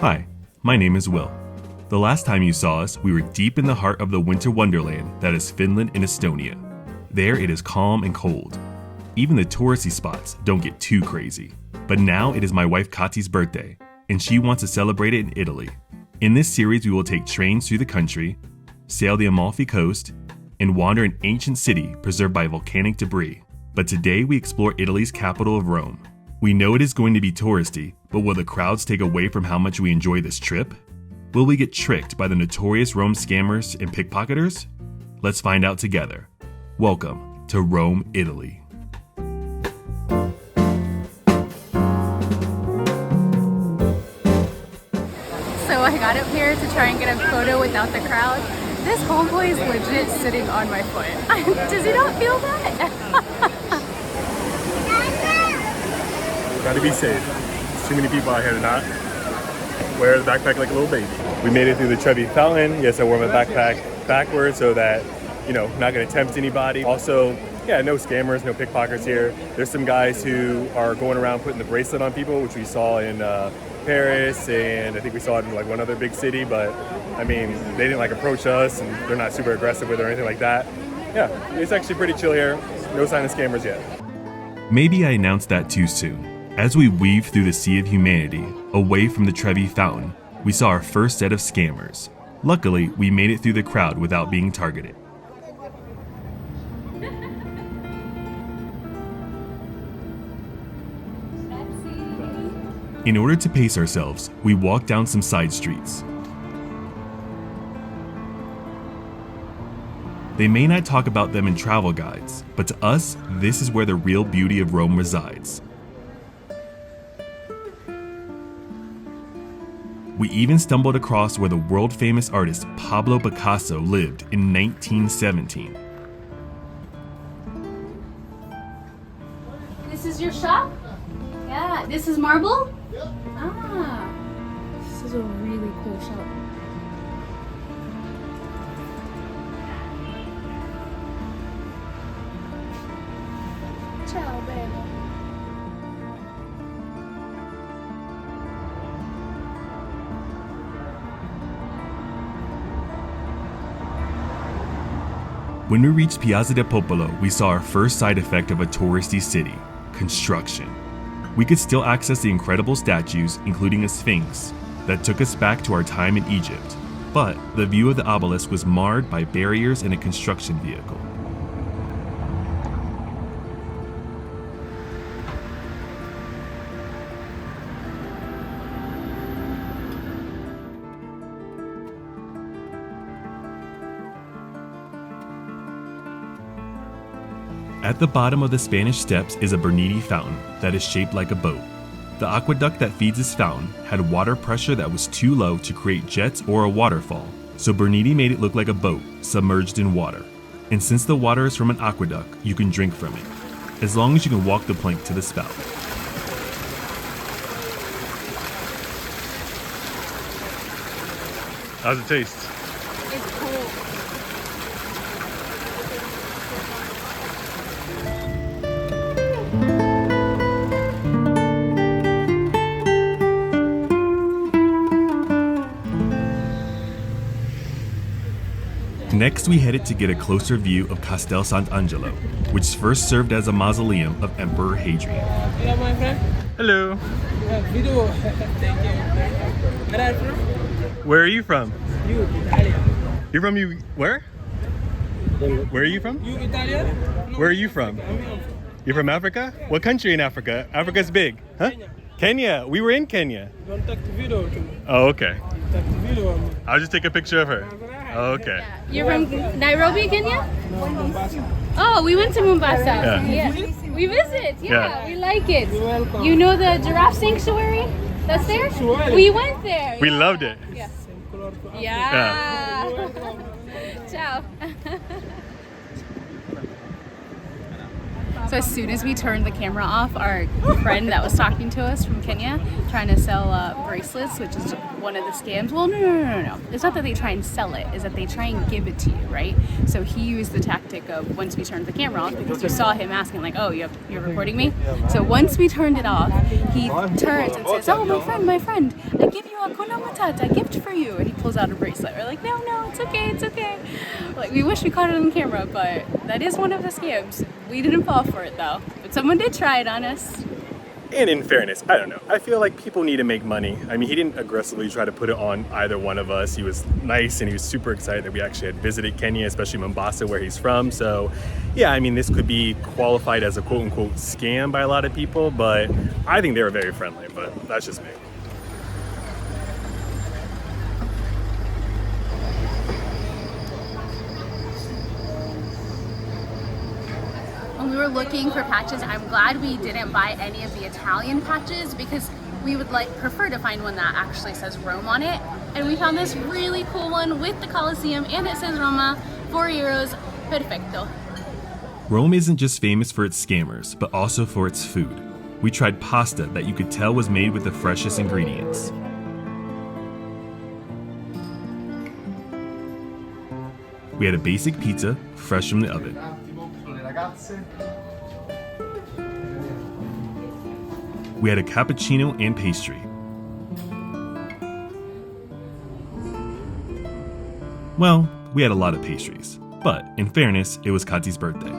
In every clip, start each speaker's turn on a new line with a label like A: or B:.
A: Hi, my name is Will. The last time you saw us, we were deep in the heart of the winter wonderland that is Finland and Estonia. There it is calm and cold. Even the touristy spots don't get too crazy. But now it is my wife Katy's birthday, and she wants to celebrate it in Italy. In this series, we will take trains through the country, sail the Amalfi coast, and wander an ancient city preserved by volcanic debris. But today we explore Italy's capital of Rome. We know it is going to be touristy, but will the crowds take away from how much we enjoy this trip? Will we get tricked by the notorious Rome scammers and pickpocketers? Let's find out together. Welcome to Rome, Italy.
B: So I got up here to try and get a photo without the crowd. This homeboy is legit sitting on my foot. Does he not feel that?
C: Gotta be safe. There's too many people out here to not wear the backpack like a little baby. We made it through the Trevi Fountain. Yes, I wore my backpack backwards so that, not gonna tempt anybody. Also, no scammers, no pickpockets here. There's some guys who are going around putting the bracelet on people, which we saw in Paris, and I think we saw it in like one other big city, but I mean, they didn't approach us, and they're not super aggressive with it or anything like that. Yeah, it's actually pretty chill here. No sign of scammers yet.
A: Maybe I announced that too soon. As we weaved through the sea of humanity, away from the Trevi Fountain, we saw our first set of scammers. Luckily, we made it through the crowd without being targeted. In order to pace ourselves, we walked down some side streets. They may not talk about them in travel guides, but to us, this is where the real beauty of Rome resides. We even stumbled across where the world-famous artist Pablo Picasso lived in 1917.
B: This is your shop? Yeah, this is marble? Ah, this is a really cool shop. Ciao, baby.
A: When we reached Piazza del Popolo, we saw our first side effect of a touristy city: construction. We could still access the incredible statues, including a sphinx, that took us back to our time in Egypt, but the view of the obelisk was marred by barriers and a construction vehicle. At the bottom of the Spanish Steps is a Bernini fountain that is shaped like a boat. The aqueduct that feeds this fountain had water pressure that was too low to create jets or a waterfall, so Bernini made it look like a boat submerged in water. And since the water is from an aqueduct, you can drink from it, as long as you can walk the plank to the spout.
C: How's it taste?
B: It's cool.
A: Next, we headed to get a closer view of Castel SantAngelo, which first served as a mausoleum of Emperor Hadrian.
D: Hello, my friend.
C: Hello.
D: Video. Thank you. Where are you from?
C: Where are you from?
D: You, Italian.
C: You're from where? Where are you from?
D: You, Italian? No,
C: Where are you from? You're from Africa? What country in Africa? Africa's big, huh?
D: Kenya.
C: Kenya. We were in Kenya.
D: Don't take the video to me.
C: Oh, okay.
D: Take the video of me.
C: I'll just take a picture of her. Oh, okay.
B: You're from Nairobi, Kenya?
D: No, Mombasa.
B: Oh, we went to Mombasa.
C: Yeah.
B: We visit.
C: Yeah.
B: We like it.
D: You're welcome.
B: You know the giraffe sanctuary? That's there?
D: Sanctuary?
B: We went there.
C: We
B: yeah.
C: loved it.
B: Yeah.
D: Same color to Africa.
B: Yeah.
D: You're welcome.
B: Ciao. So as soon as we turned the camera off, our friend that was talking to us from Kenya, trying to sell bracelets, which is one of the scams. Well, no. It's not that they try and sell it, it's that they try and give it to you, right? So he used the tactic of once we turned the camera off, because you saw him asking like, oh, you're recording me? So once we turned it off, he turns and says, oh, my friend, I give you a Kuna Matata gift for you. And he pulls out a bracelet. We're like, no, it's okay. Like, we wish we caught it on camera, but that is one of the scams. We didn't fall for it though, but someone did try it on us.
C: And in fairness, I don't know. I feel like people need to make money. I mean, he didn't aggressively try to put it on either one of us. He was nice and he was super excited that we actually had visited Kenya, especially Mombasa, where he's from. So yeah, I mean, this could be qualified as a quote unquote scam by a lot of people, but I think they were very friendly, but that's just me.
B: When we were looking for patches, I'm glad we didn't buy any of the Italian patches, because we would prefer to find one that actually says Rome on it. And we found this really cool one with the Colosseum and it says Roma, €4, perfecto.
A: Rome isn't just famous for its scammers, but also for its food. We tried pasta that you could tell was made with the freshest ingredients. We had a basic pizza, fresh from the oven. We had a cappuccino and pastry. Well, we had a lot of pastries, but in fairness, it was Katy's birthday.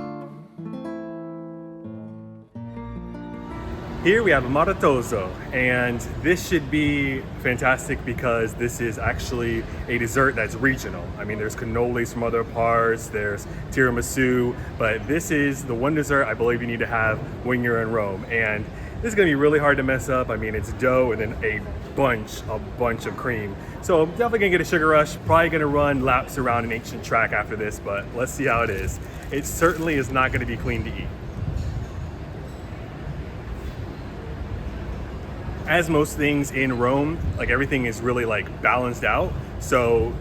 C: Here we have a maratoso, and this should be fantastic because this is actually a dessert that's regional. I mean, there's cannolis from other parts, there's tiramisu, but this is the one dessert I believe you need to have when you're in Rome. And this is gonna be really hard to mess up. I mean, it's dough and then a bunch of cream. So I'm definitely gonna get a sugar rush, probably gonna run laps around an ancient track after this, but let's see how it is. It certainly is not gonna be clean to eat. As most things in Rome, like everything is really like balanced out. So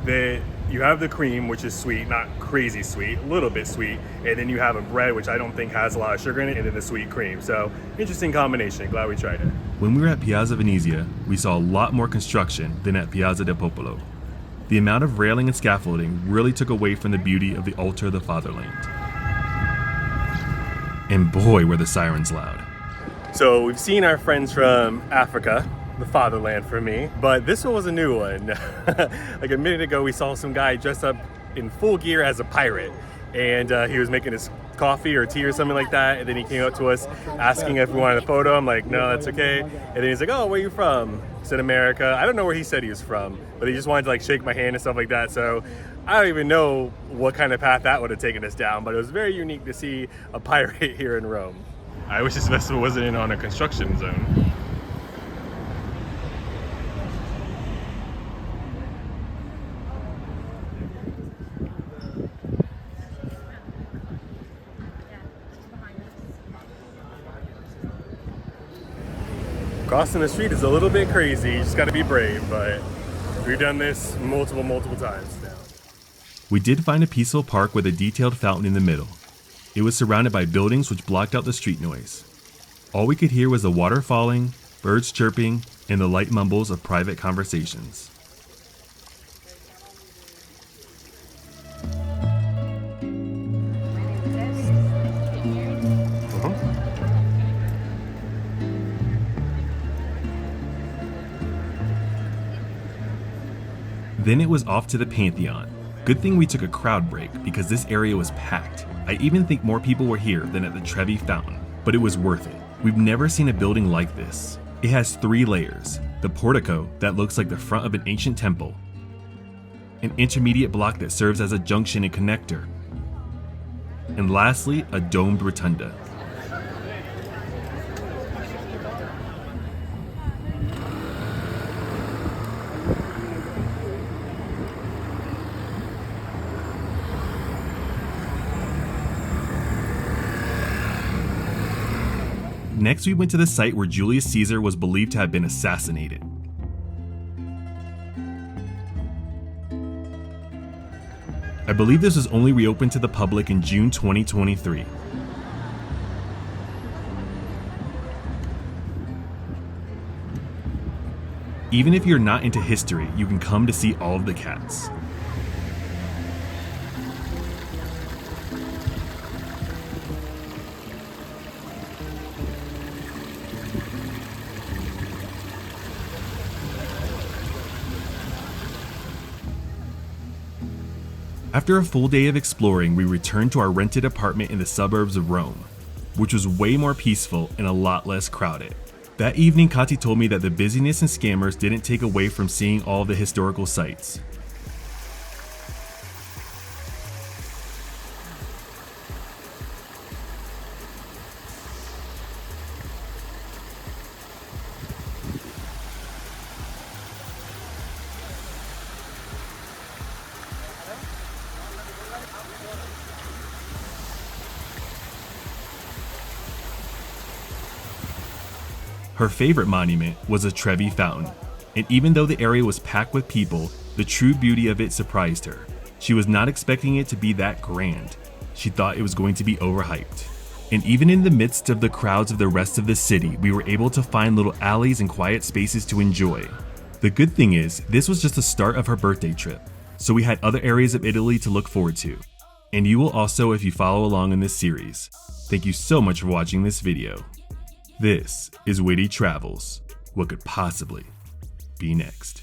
C: you have the cream, which is sweet, not crazy sweet, a little bit sweet, and then you have a bread, which I don't think has a lot of sugar in it, and then the sweet cream. So interesting combination, glad we tried it.
A: When we were at Piazza Venezia, we saw a lot more construction than at Piazza del Popolo. The amount of railing and scaffolding really took away from the beauty of the altar of the fatherland. And boy, were the sirens loud.
C: So we've seen our friends from Africa, the fatherland for me, but this one was a new one. Like a minute ago, we saw some guy dressed up in full gear as a pirate, and he was making his coffee or tea or something like that, and then he came up to us asking if we wanted a photo. I'm like, no, that's okay. And then he's like, oh, where are you from? I said America. I don't know where he said he was from, but he just wanted to like shake my hand and stuff like that. So I don't even know what kind of path that would have taken us down, but it was very unique to see a pirate here in Rome. I wish this festival wasn't in on a construction zone. Crossing the street is a little bit crazy, you just gotta be brave, but we've done this multiple times now.
A: We did find a peaceful park with a detailed fountain in the middle. It was surrounded by buildings which blocked out the street noise. All we could hear was the water falling, birds chirping, and the light mumbles of private conversations. Then it was off to the Pantheon. Good thing we took a crowd break because this area was packed. I even think more people were here than at the Trevi Fountain, but it was worth it. We've never seen a building like this. It has 3 layers. The portico that looks like the front of an ancient temple, an intermediate block that serves as a junction and connector, and lastly, a domed rotunda. Next, we went to the site where Julius Caesar was believed to have been assassinated. I believe this was only reopened to the public in June 2023. Even if you're not into history, you can come to see all of the cats. After a full day of exploring, we returned to our rented apartment in the suburbs of Rome, which was way more peaceful and a lot less crowded. That evening, Katy told me that the busyness and scammers didn't take away from seeing all the historical sites. Her favorite monument was a Trevi Fountain, and even though the area was packed with people, the true beauty of it surprised her. She was not expecting it to be that grand. She thought it was going to be overhyped. And even in the midst of the crowds of the rest of the city, we were able to find little alleys and quiet spaces to enjoy. The good thing is, this was just the start of her birthday trip, so we had other areas of Italy to look forward to. And you will also if you follow along in this series. Thank you so much for watching this video. This is WITY Travels. What could possibly be next?